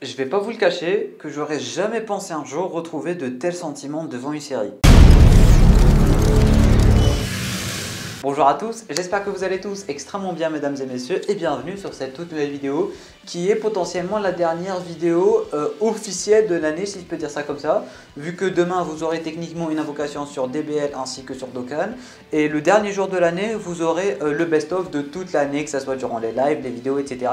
Je vais pas vous le cacher que j'aurais jamais pensé un jour retrouver de tels sentiments devant une série. Bonjour à tous, j'espère que vous allez tous extrêmement bien mesdames et messieurs et bienvenue sur cette toute nouvelle vidéo qui est potentiellement la dernière vidéo officielle de l'année si je peux dire ça comme ça, vu que demain vous aurez techniquement une invocation sur DBL ainsi que sur Dokkan et le dernier jour de l'année vous aurez le best-of de toute l'année, que ce soit durant les lives, les vidéos etc.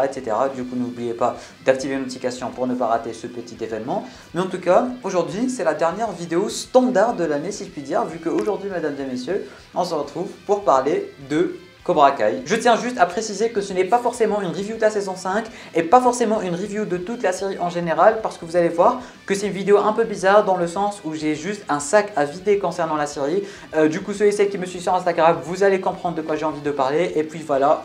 Du coup n'oubliez pas d'activer les notifications pour ne pas rater ce petit événement, mais en tout cas aujourd'hui c'est la dernière vidéo standard de l'année si je puis dire, vu qu'aujourd'hui mesdames et messieurs on se retrouve pour parler de Cobra Kai. Je tiens juste à préciser que ce n'est pas forcément une review de la saison 5 et pas forcément une review de toute la série en général, parce que vous allez voir que c'est une vidéo un peu bizarre dans le sens où j'ai juste un sac à vider concernant la série. Du coup ceux et celles qui me suivent sur Instagram, vous allez comprendre de quoi j'ai envie de parler et puis voilà,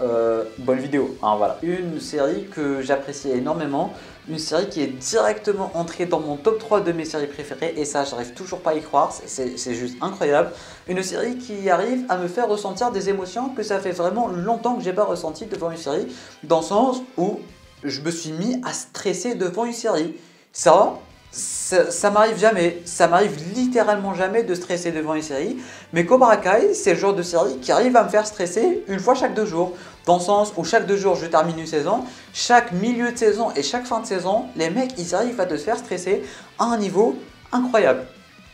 bonne vidéo. Hein, voilà. Une série que j'apprécie énormément. Une série qui est directement entrée dans mon top 3 de mes séries préférées et ça j'arrive toujours pas à y croire, c'est juste incroyable. Une série qui arrive à me faire ressentir des émotions que ça fait vraiment longtemps que j'ai pas ressenti devant une série, dans le sens où je me suis mis à stresser devant une série. Ça m'arrive jamais, ça m'arrive littéralement jamais de stresser devant une série, mais Cobra Kai c'est le genre de série qui arrive à me faire stresser une fois chaque 2 jours. Dans le sens où chaque 2 jours je termine une saison, chaque milieu de saison et chaque fin de saison, les mecs ils arrivent à te faire stresser à un niveau incroyable.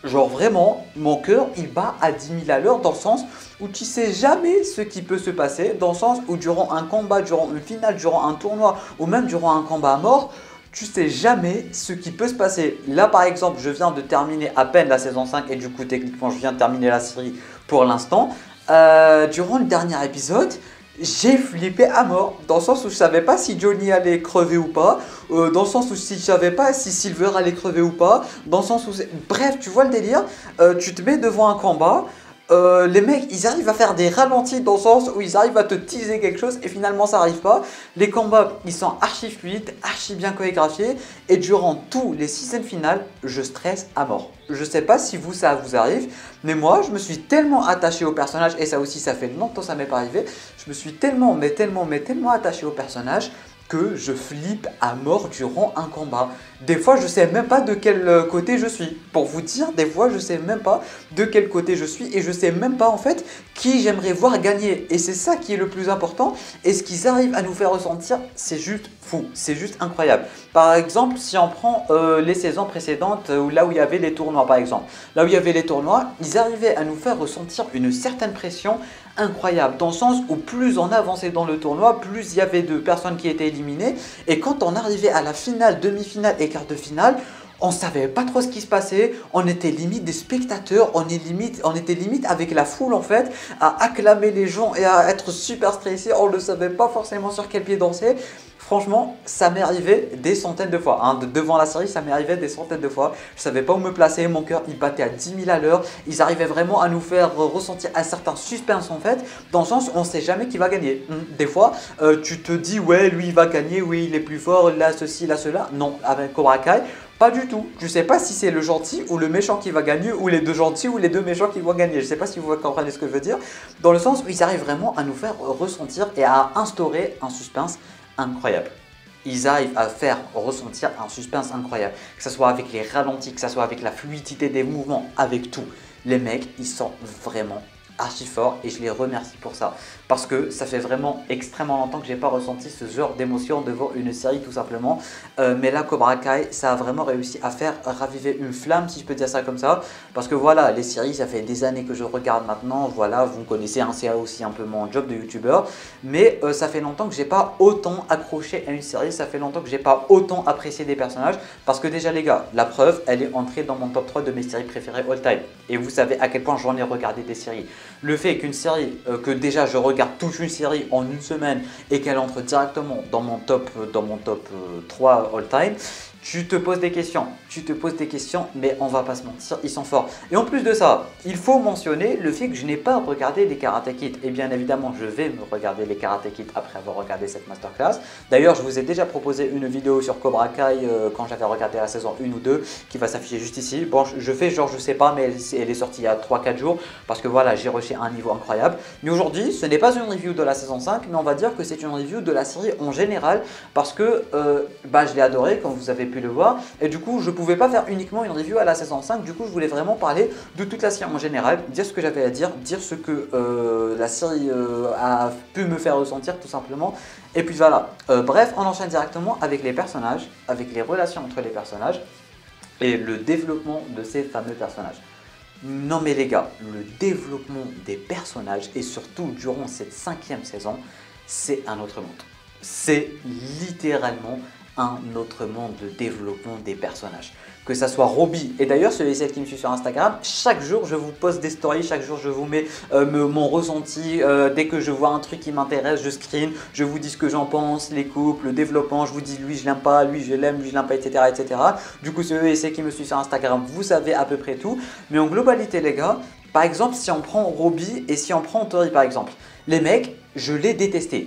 Genre vraiment, mon cœur il bat à 10 000 à l'heure, dans le sens où tu sais jamais ce qui peut se passer, dans le sens où durant un combat, durant une finale, durant un tournoi ou même durant un combat à mort, tu sais jamais ce qui peut se passer. Là par exemple, je viens de terminer à peine la saison 5 et du coup techniquement je viens de terminer la série pour l'instant. Durant le dernier épisode, j'ai flippé à mort, dans le sens où je savais pas si Johnny allait crever ou pas, dans le sens où je savais pas si Silver allait crever ou pas, dans le sens où bref, tu vois le délire, tu te mets devant un combat, les mecs ils arrivent à faire des ralentis dans le sens où ils arrivent à te teaser quelque chose et finalement ça arrive pas. Les combats ils sont archi fluides, archi bien chorégraphiés et durant tous les seasons finales je stresse à mort. Je sais pas si vous ça vous arrive, mais moi je me suis tellement attaché au personnage et ça aussi ça fait longtemps que ça m'est pas arrivé. Je me suis tellement attaché au personnage que je flippe à mort durant un combat. Des fois, je sais même pas de quel côté je suis. Pour vous dire, des fois, je sais même pas de quel côté je suis et je sais même pas en fait qui j'aimerais voir gagner. Et c'est ça qui est le plus important. Et ce qu'ils arrivent à nous faire ressentir, c'est juste fou, c'est juste incroyable. Par exemple, si on prend les saisons précédentes, là où il y avait les tournois par exemple. Là où il y avait les tournois, ils arrivaient à nous faire ressentir une certaine pression incroyable, dans le sens où plus on avançait dans le tournoi, plus il y avait de personnes qui étaient éliminées et quand on arrivait à la finale, demi-finale et quart de finale, on savait pas trop ce qui se passait, on était limite des spectateurs, on était limite avec la foule en fait, à acclamer les gens et à être super stressé, on ne savait pas forcément sur quel pied danser. Franchement, ça m'est arrivé des centaines de fois. Hein. Devant la série, ça m'est arrivé des centaines de fois. Je ne savais pas où me placer. Mon cœur, il battait à 10 000 à l'heure. Ils arrivaient vraiment à nous faire ressentir un certain suspense en fait. Dans le sens où on ne sait jamais qui va gagner. Des fois, tu te dis, ouais, lui, il va gagner. Oui, il est plus fort. Là, ceci, là, cela. Non, avec Cobra Kai, pas du tout. Je ne sais pas si c'est le gentil ou le méchant qui va gagner. Ou les deux gentils ou les deux méchants qui vont gagner. Je ne sais pas si vous comprenez ce que je veux dire. Dans le sens où ils arrivent vraiment à nous faire ressentir et à instaurer un suspense incroyable. Ils arrivent à faire ressentir un suspense incroyable, que ce soit avec les ralentis, que ce soit avec la fluidité des mouvements, avec tout. Les mecs, ils sont vraiment archi forts et je les remercie pour ça. Parce que ça fait vraiment extrêmement longtemps que j'ai pas ressenti ce genre d'émotion devant une série tout simplement. Mais là, Cobra Kai, ça a vraiment réussi à faire raviver une flamme, si je peux dire ça comme ça. Parce que voilà, les séries, ça fait des années que je regarde maintenant. Voilà, vous me connaissez, hein, c'est aussi un peu mon job de youtubeur. Mais ça fait longtemps que j'ai pas autant accroché à une série. Ça fait longtemps que j'ai pas autant apprécié des personnages. Parce que déjà les gars, la preuve, elle est entrée dans mon top 3 de mes séries préférées all time. Et vous savez à quel point j'en ai regardé des séries. Le fait qu'une série, que déjà je regarde toute une série en une semaine et qu'elle entre directement dans mon top 3 all time, tu te poses des questions, mais on va pas se mentir, ils sont forts. Et en plus de ça, il faut mentionner le fait que je n'ai pas regardé les Karate Kid. Et bien évidemment, je vais me regarder les Karate Kid après avoir regardé cette masterclass. D'ailleurs, je vous ai déjà proposé une vidéo sur Cobra Kai quand j'avais regardé la saison 1 ou 2 qui va s'afficher juste ici. Bon, je fais genre je sais pas, mais elle est sortie il y a 3-4 jours parce que voilà, j'ai rushé un niveau incroyable. Mais aujourd'hui, ce n'est pas une review de la saison 5, mais on va dire que c'est une review de la série en général parce que je l'ai adoré, comme vous avez pu le voir. Et du coup, je pouvais pas faire uniquement une review à la saison 5. Du coup, je voulais vraiment parler de toute la série en général, dire ce que j'avais à dire ce que la série a pu me faire ressentir tout simplement. Et puis voilà. Bref, on enchaîne directement avec les personnages, avec les relations entre les personnages et le développement de ces fameux personnages. Non mais les gars, le développement des personnages et surtout durant cette 5e saison, c'est un autre monde. C'est littéralement un autre monde de développement des personnages. Que ça soit Robbie, et d'ailleurs celui et celle qui me suit sur Instagram, chaque jour je vous poste des stories, chaque jour je vous mets mon ressenti, dès que je vois un truc qui m'intéresse, je screen, je vous dis ce que j'en pense, les couples, le développement, je vous dis lui je l'aime pas, lui je l'aime, lui je l'aime pas, etc., etc. Du coup celui et celle qui me suit sur Instagram, vous savez à peu près tout, mais en globalité les gars, par exemple si on prend Robbie et si on prend Tori par exemple, les mecs, je les détestais.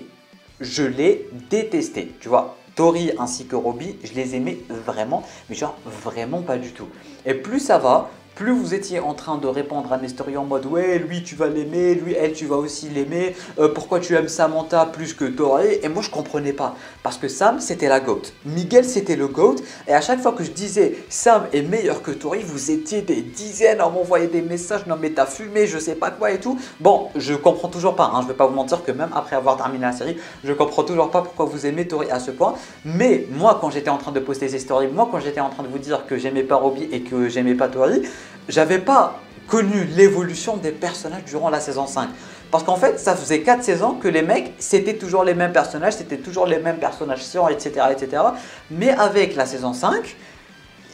Je les détestais, tu vois. Tori ainsi que Robbie, je les aimais vraiment, mais genre vraiment pas du tout. Et plus ça va, plus vous étiez en train de répondre à mes stories en mode ouais, lui tu vas l'aimer, lui elle tu vas aussi l'aimer, pourquoi tu aimes Samantha plus que Tori? Et moi je comprenais pas, parce que Sam c'était la GOAT, Miguel c'était le GOAT, et à chaque fois que je disais Sam est meilleur que Tori, vous étiez des dizaines à m'envoyer des messages, non mais t'as fumé, je sais pas quoi et tout. Bon, je comprends toujours pas, hein, je vais pas vous mentir que même après avoir terminé la série, je comprends toujours pas pourquoi vous aimez Tori à ce point. Mais moi quand j'étais en train de poster ces stories, moi quand j'étais en train de vous dire que j'aimais pas Robbie et que j'aimais pas Tori, j'avais pas connu l'évolution des personnages durant la saison 5. Parce qu'en fait, ça faisait 4 saisons que les mecs, c'était toujours les mêmes personnages, c'était toujours les mêmes personnages chiants, etc., etc. Mais avec la saison 5,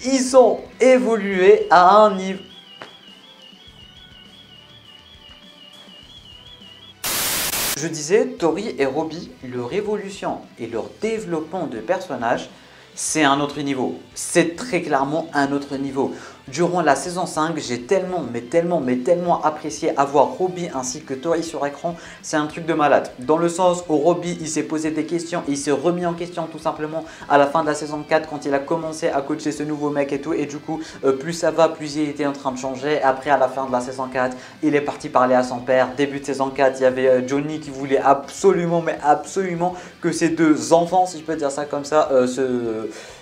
ils ont évolué à un niveau... Je disais, Tori et Robbie, leur évolution et leur développement de personnages, c'est un autre niveau. C'est très clairement un autre niveau. Durant la saison 5, j'ai tellement apprécié avoir Robbie ainsi que Tori sur écran. C'est un truc de malade. Dans le sens où Robbie, il s'est posé des questions, il s'est remis en question tout simplement à la fin de la saison 4 quand il a commencé à coacher ce nouveau mec et tout. Et du coup, plus ça va, plus il était en train de changer. Après, à la fin de la saison 4, il est parti parler à son père. Début de saison 4, il y avait Johnny qui voulait absolument, mais absolument que ses deux enfants, si je peux dire ça comme ça,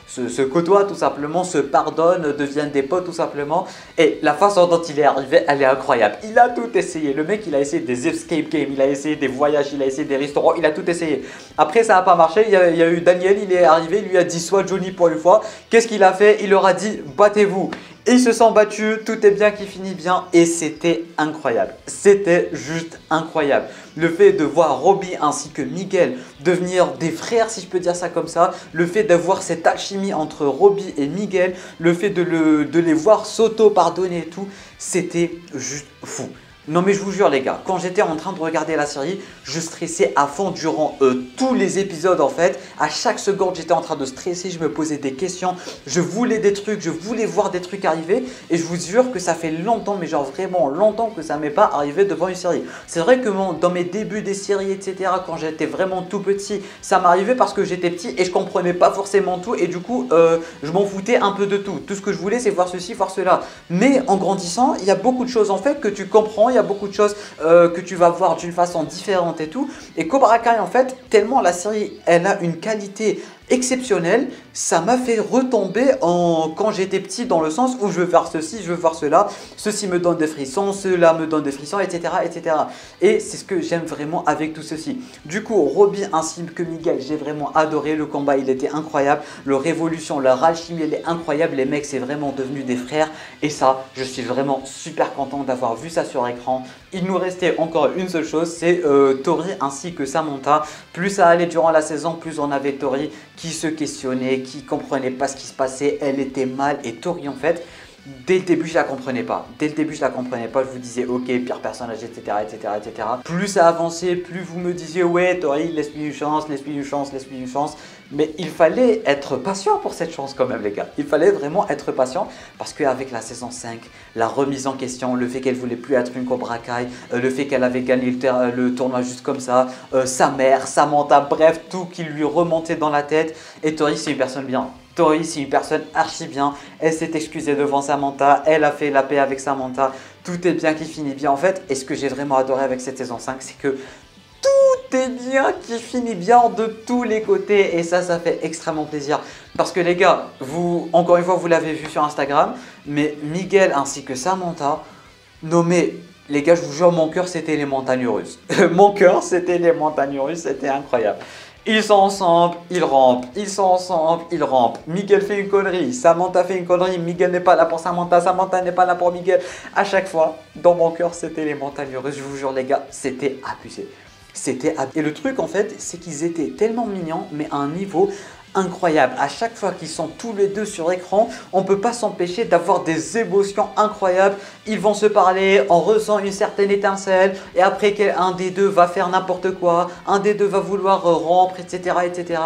se côtoient tout simplement, se pardonnent, deviennent des potes tout simplement. Et la façon dont il est arrivé, elle est incroyable. Il a tout essayé. Le mec, il a essayé des escape games, il a essayé des voyages, il a essayé des restaurants, il a tout essayé. Après, ça n'a pas marché. Il y a eu Daniel, il est arrivé, il lui a dit soit Johnny pour une fois. Qu'est-ce qu'il a fait? Il leur a dit battez-vous. Et ils se sont battus, tout est bien qui finit bien et c'était incroyable. C'était juste incroyable. Le fait de voir Robbie ainsi que Miguel devenir des frères, si je peux dire ça comme ça, le fait d'avoir cette alchimie entre Robbie et Miguel, le fait de les voir s'auto-pardonner et tout, c'était juste fou. Non mais je vous jure les gars, quand j'étais en train de regarder la série, je stressais à fond durant tous les épisodes en fait. À chaque seconde j'étais en train de stresser, je me posais des questions, je voulais des trucs, je voulais voir des trucs arriver. Et je vous jure que ça fait longtemps, mais genre vraiment longtemps que ça m'est pas arrivé devant une série. C'est vrai que dans mes débuts des séries etc, quand j'étais vraiment tout petit, ça m'arrivait parce que j'étais petit et je comprenais pas forcément tout. Et du coup je m'en foutais un peu de tout. Tout ce que je voulais c'est voir ceci, voir cela. Mais en grandissant, il y a beaucoup de choses en fait que tu comprends. Il y a beaucoup de choses que tu vas voir d'une façon différente et tout. Et Cobra Kai en fait, tellement la série elle a une qualité exceptionnelle, ça m'a fait retomber quand j'étais petit dans le sens où je veux faire ceci, je veux voir cela, ceci me donne des frissons, cela me donne des frissons, etc. etc. Et c'est ce que j'aime vraiment avec tout ceci. Du coup, Robbie ainsi que Miguel, j'ai vraiment adoré, le combat il était incroyable, leur révolution, leur alchimie elle est incroyable, les mecs c'est vraiment devenu des frères et ça, je suis vraiment super content d'avoir vu ça sur écran. Il nous restait encore une seule chose, c'est Tori ainsi que Samantha. Plus ça allait durant la saison, plus on avait Tori qui se questionnait, qui comprenait pas ce qui se passait, elle était mal. Et Tori en fait, dès le début je la comprenais pas. Dès le début je la comprenais pas, je vous disais ok, pire personnage, etc. etc. etc. Plus ça avançait, plus vous me disiez ouais Tori, laisse-lui une chance, laisse-lui une chance, laisse-lui une chance. Mais il fallait être patient pour cette chance quand même les gars. Il fallait vraiment être patient parce qu'avec la saison 5, la remise en question, le fait qu'elle voulait plus être une Cobra Kai, le fait qu'elle avait gagné le tournoi juste comme ça, sa mère, Samantha, bref, tout qui lui remontait dans la tête. Et Tori c'est une personne bien. Tori c'est une personne archi bien, elle s'est excusée devant Samantha, elle a fait la paix avec Samantha, tout est bien qui finit bien en fait. Et ce que j'ai vraiment adoré avec cette saison 5, c'est que tout est bien qui finit bien de tous les côtés et ça fait extrêmement plaisir. Parce que les gars, vous, encore une fois, vous l'avez vu sur Instagram, mais Miguel ainsi que Samantha, nommés, les gars, je vous jure, mon cœur c'était les montagnes russes. Mon cœur c'était les montagnes russes, c'était incroyable. Ils sont ensemble, ils rampent, ils sont ensemble, ils rampent. Miguel fait une connerie, Samantha fait une connerie, Miguel n'est pas là pour Samantha, Samantha n'est pas là pour Miguel. À chaque fois, dans mon cœur, c'était les montagnes russes. Je vous jure les gars, c'était abusé. C'était abusé. Et le truc en fait, c'est qu'ils étaient tellement mignons, mais à un niveau incroyable. À chaque fois qu'ils sont tous les deux sur écran, on ne peut pas s'empêcher d'avoir des émotions incroyables. Ils vont se parler, on ressent une certaine étincelle et après un des deux va faire n'importe quoi, un des deux va vouloir rompre, etc. etc.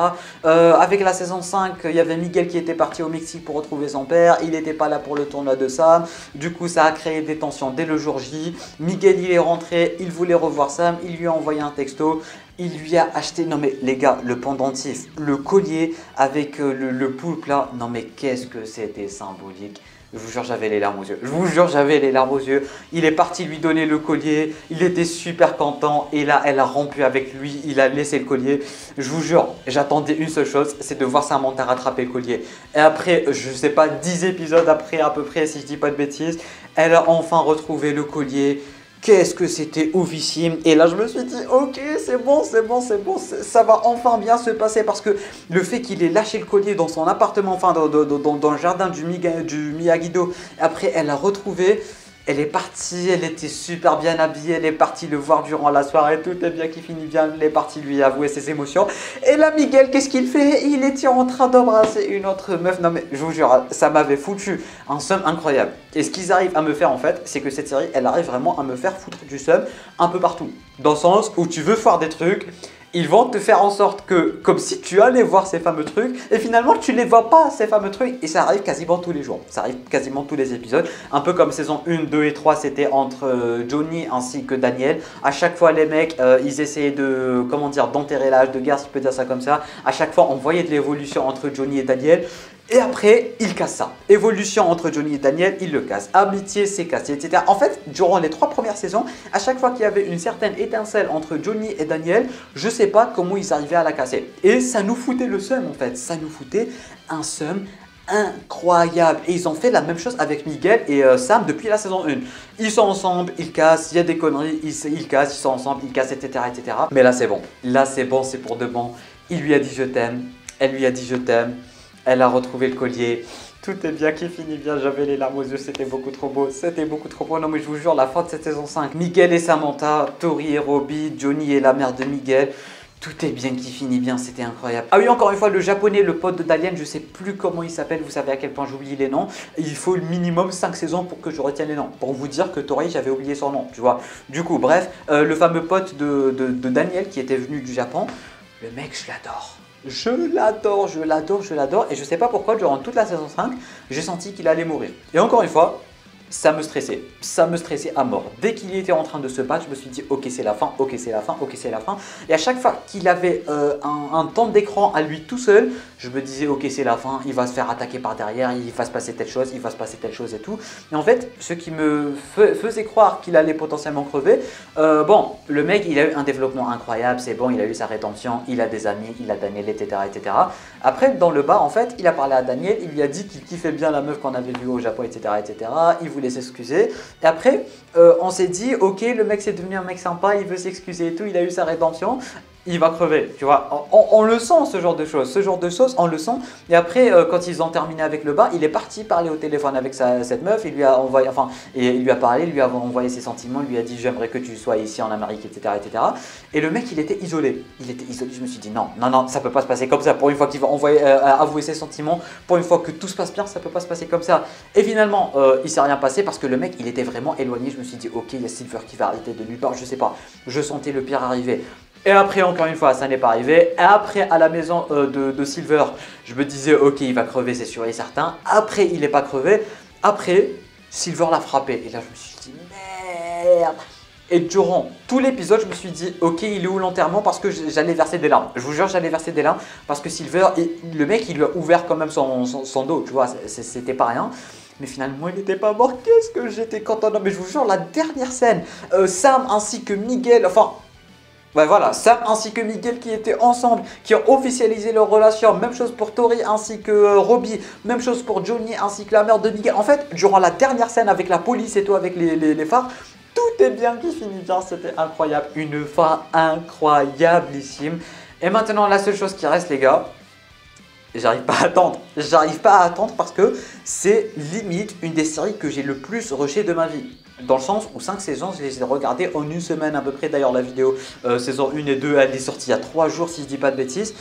Avec la saison 5, il y avait Miguel qui était parti au Mexique pour retrouver son père. Il n'était pas là pour le tournoi de Sam. Du coup, ça a créé des tensions dès le jour J. Miguel, il est rentré, il voulait revoir Sam, il lui a envoyé un texto. Il lui a acheté, non mais les gars, le pendentif, le collier avec le poulpe là, non mais qu'est-ce que c'était symbolique. Je vous jure, j'avais les larmes aux yeux. Je vous jure, j'avais les larmes aux yeux. Il est parti lui donner le collier. Il était super content. Et là, elle a rompu avec lui. Il a laissé le collier. Je vous jure, j'attendais une seule chose, c'est de voir Samantha rattraper le collier. Et après, je sais pas, 10 épisodes après à peu près, si je dis pas de bêtises, elle a enfin retrouvé le collier. Qu'est-ce que c'était oufissime. Et là je me suis dit ok c'est bon, ça va enfin bien se passer. Parce que le fait qu'il ait lâché le collier dans son appartement, enfin dans le jardin du Miyagi-Do, après elle l'a retrouvé. Elle est partie, elle était super bien habillée, elle est partie le voir durant la soirée, tout est bien qui finit bien, elle est partie lui avouer ses émotions. Et là Miguel, qu'est-ce qu'il fait? Il était en train d'embrasser une autre meuf. Non mais je vous jure, ça m'avait foutu un seum incroyable. Et ce qu'ils arrivent à me faire en fait, c'est que cette série, elle arrive vraiment à me faire foutre du seum un peu partout. Dans le sens où tu veux faire des trucs, ils vont te faire en sorte que, comme si tu allais voir ces fameux trucs, et finalement tu ne les vois pas ces fameux trucs, et ça arrive quasiment tous les jours, ça arrive quasiment tous les épisodes, un peu comme saison 1, 2 et 3, c'était entre Johnny ainsi que Daniel. À chaque fois les mecs, ils essayaient de, comment dire, d'enterrer l'âge de guerre, si je peux dire ça comme ça. À chaque fois on voyait de l'évolution entre Johnny et Daniel. Et après, il casse ça. Évolution entre Johnny et Daniel, il le casse. Amitié, c'est cassé, etc. En fait, durant les 3 premières saisons, à chaque fois qu'il y avait une certaine étincelle entre Johnny et Daniel, je ne sais pas comment ils arrivaient à la casser. Et ça nous foutait le seum en fait. Ça nous foutait un seum incroyable. Et ils ont fait la même chose avec Miguel et Sam depuis la saison 1. Ils sont ensemble, ils cassent, il y a des conneries, ils cassent, ils sont ensemble, ils cassent, etc. etc. Mais là, c'est bon. Là, c'est bon, c'est pour de bon. Il lui a dit je t'aime. Elle lui a dit je t'aime. Elle a retrouvé le collier. Tout est bien qui finit bien. J'avais les larmes aux yeux. C'était beaucoup trop beau. C'était beaucoup trop beau. Non, mais je vous jure, la fin de cette saison 5. Miguel et Samantha, Tori et Robbie, Johnny et la mère de Miguel. Tout est bien qui finit bien. C'était incroyable. Ah oui, encore une fois, le japonais, le pote de Dalian, je sais plus comment il s'appelle. Vous savez à quel point j'oublie les noms. Il faut le minimum 5 saisons pour que je retienne les noms. Pour vous dire que Tori, j'avais oublié son nom. Tu vois. Du coup, bref, le fameux pote de Daniel qui était venu du Japon. Le mec, je l'adore. Je l'adore, je l'adore, je l'adore. Et je sais pas pourquoi, durant toute la saison 5, j'ai senti qu'il allait mourir. Et encore une fois, ça me stressait. Ça me stressait à mort. Dès qu'il était en train de se battre, je me suis dit ok c'est la fin, ok c'est la fin, ok c'est la fin. Et à chaque fois qu'il avait un temps d'écran à lui tout seul, je me disais ok c'est la fin, il va se faire attaquer par derrière, il va se passer telle chose, il va se passer telle chose et tout. Et en fait, ce qui me faisait croire qu'il allait potentiellement crever, bon, le mec il a eu un développement incroyable, c'est bon, il a eu sa rédemption, il a des amis, il a Daniel, etc., etc. Après, dans le bas, en fait, il a parlé à Daniel, il lui a dit qu'il kiffait bien la meuf qu'on avait vue au Japon, etc., etc. Il voulait s'excuser. Et après, on s'est dit, ok, le mec c'est devenu un mec sympa, il veut s'excuser et tout, il a eu sa rédemption. Il va crever, tu vois. On le sent, ce genre de choses. Ce genre de choses, on le sent. Et après, quand ils ont terminé avec le bas, il est parti parler au téléphone avec cette meuf. Il lui a envoyé, enfin, il lui a parlé, il lui a envoyé ses sentiments, il lui a dit j'aimerais que tu sois ici en Amérique, etc., etc. Et le mec, il était isolé. Il était isolé. Je me suis dit non, non, non, ça peut pas se passer comme ça. Pour une fois qu'il va avouer ses sentiments, pour une fois que tout se passe bien, ça peut pas se passer comme ça. Et finalement, il s'est rien passé parce que le mec, il était vraiment éloigné. Je me suis dit ok, il y a Silver qui va arrêter de nulle part. Je sais pas. Je sentais le pire arriver. Et après, encore une fois, ça n'est pas arrivé. Et après, à la maison de Silver, je me disais, ok, il va crever, c'est sûr et certain. Après, il n'est pas crevé. Après, Silver l'a frappé. Et là, je me suis dit, merde. Et durant tout l'épisode, je me suis dit, ok, il est où l'enterrement? Parce que j'allais verser des larmes. Je vous jure, j'allais verser des larmes. Parce que Silver, le mec, il lui a ouvert quand même son dos. Tu vois, c'était pas rien. Mais finalement, il n'était pas mort. Qu'est-ce que j'étais content. Non, mais je vous jure, la dernière scène, Sam ainsi que Miguel, enfin... Ouais, voilà, Sam ainsi que Miguel qui étaient ensemble, qui ont officialisé leur relation. Même chose pour Tori ainsi que Robbie. Même chose pour Johnny ainsi que la mère de Miguel. En fait, durant la dernière scène avec la police et tout, avec les phares, tout est bien qui finit bien. C'était incroyable. Une fin incroyablissime. Et maintenant, la seule chose qui reste, les gars, j'arrive pas à attendre. J'arrive pas à attendre parce que c'est limite une des séries que j'ai le plus rushé de ma vie. Dans le sens où 5 saisons, je les ai regardées en une semaine à peu près. D'ailleurs, la vidéo saison 1 et 2, elle est sortie il y a 3 jours si je dis pas de bêtises.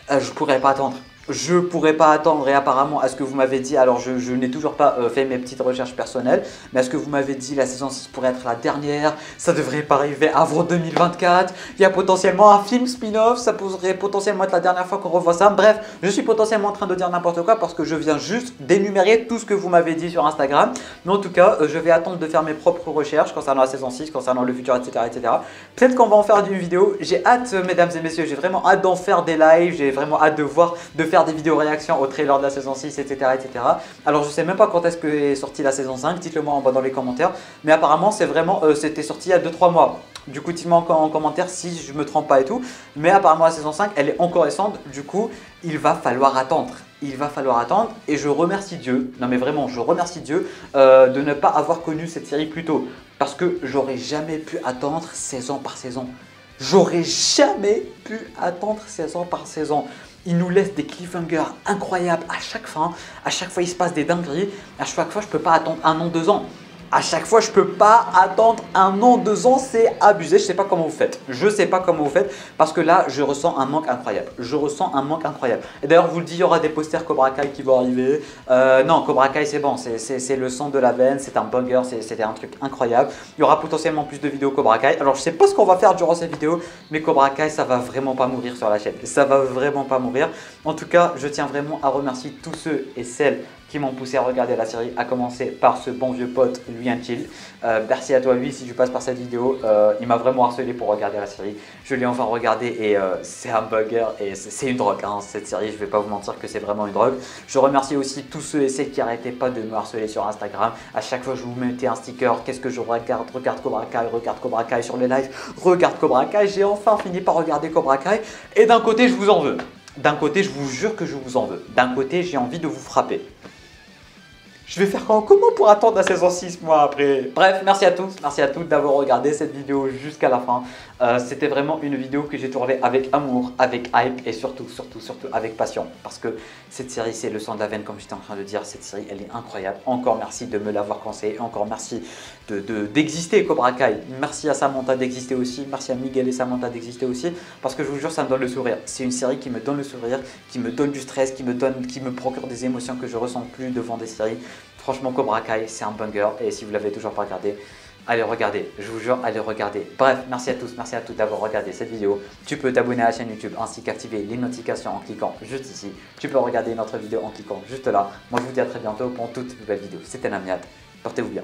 Je pourrais pas attendre. Je pourrais pas attendre et apparemment à ce que vous m'avez dit, alors je n'ai toujours pas fait mes petites recherches personnelles, mais à ce que vous m'avez dit, la saison 6 pourrait être la dernière, ça devrait pas arriver avant 2024, il y a potentiellement un film spin-off, ça pourrait potentiellement être la dernière fois qu'on revoit ça. Bref, je suis potentiellement en train de dire n'importe quoi parce que je viens juste d'énumérer tout ce que vous m'avez dit sur Instagram, mais en tout cas, je vais attendre de faire mes propres recherches concernant la saison 6, concernant le futur, etc. etc. Peut-être qu'on va en faire une vidéo, j'ai hâte mesdames et messieurs, j'ai vraiment hâte d'en faire des lives, j'ai vraiment hâte de faire des vidéos réactions au trailer de la saison 6, etc. etc. Alors je sais même pas quand est-ce que est sortie la saison 5, dites-le moi en bas dans les commentaires. Mais apparemment c'est vraiment, c'était sorti il y a 2-3 mois. Du coup dites-moi en commentaire si je me trompe pas et tout. Mais apparemment la saison 5 elle est encore récente, du coup il va falloir attendre. Il va falloir attendre et je remercie Dieu, non mais vraiment je remercie Dieu de ne pas avoir connu cette série plus tôt. Parce que j'aurais jamais pu attendre saison par saison. J'aurais jamais pu attendre saison par saison. Il nous laisse des cliffhangers incroyables à chaque fin. À chaque fois, il se passe des dingueries. À chaque fois, je ne peux pas attendre 1 an, 2 ans. À chaque fois, je ne peux pas attendre 1 an, 2 ans. C'est abusé. Je ne sais pas comment vous faites. Je ne sais pas comment vous faites parce que là, je ressens un manque incroyable. Je ressens un manque incroyable. Et d'ailleurs, je vous le dis, il y aura des posters Cobra Kai qui vont arriver. Non, Cobra Kai, c'est bon. C'est le sang de la veine. C'est un banger. C'était un truc incroyable. Il y aura potentiellement plus de vidéos Cobra Kai. Alors, je ne sais pas ce qu'on va faire durant cette vidéo, mais Cobra Kai, ça va vraiment pas mourir sur la chaîne. Ça va vraiment pas mourir. En tout cas, je tiens vraiment à remercier tous ceux et celles qui m'ont poussé à regarder la série, à commencer par ce bon vieux pote, lui un chill. Merci à toi, lui, si tu passes par cette vidéo. Il m'a vraiment harcelé pour regarder la série. Je l'ai enfin regardé et c'est un bugger et c'est une drogue. Hein, cette série, je ne vais pas vous mentir que c'est vraiment une drogue. Je remercie aussi tous ceux et celles qui n'arrêtaient pas de me harceler sur Instagram. À chaque fois, je vous mettais un sticker. Qu'est-ce que je regarde? Regarde Cobra Kai sur les lives. Regarde Cobra Kai. J'ai enfin fini par regarder Cobra Kai. Et d'un côté, je vous en veux. D'un côté, je vous jure que je vous en veux. D'un côté, j'ai envie de vous frapper. Je vais faire comment pour attendre la saison 6 mois après? Bref, merci à tous, merci à toutes d'avoir regardé cette vidéo jusqu'à la fin. C'était vraiment une vidéo que j'ai tournée avec amour, avec hype et surtout avec passion. Parce que cette série, c'est le sang de la veine, comme j'étais en train de dire. Cette série, elle est incroyable. Encore merci de me l'avoir conseillé. Encore merci d'exister, Cobra Kai. Merci à Samantha d'exister aussi. Merci à Miguel et Samantha d'exister aussi. Parce que je vous jure, ça me donne le sourire. C'est une série qui me donne le sourire, qui me donne du stress, qui me procure des émotions que je ne ressens plus devant des séries. Franchement, Cobra Kai, c'est un banger. Et si vous ne l'avez toujours pas regardé, allez regarder, je vous jure, allez regarder. Bref, merci à tous, merci à toutes d'avoir regardé cette vidéo. Tu peux t'abonner à la chaîne YouTube ainsi qu'activer les notifications en cliquant juste ici. Tu peux regarder notre vidéo en cliquant juste là. Moi, je vous dis à très bientôt pour une toute nouvelle vidéo. C'était Namiad, portez-vous bien.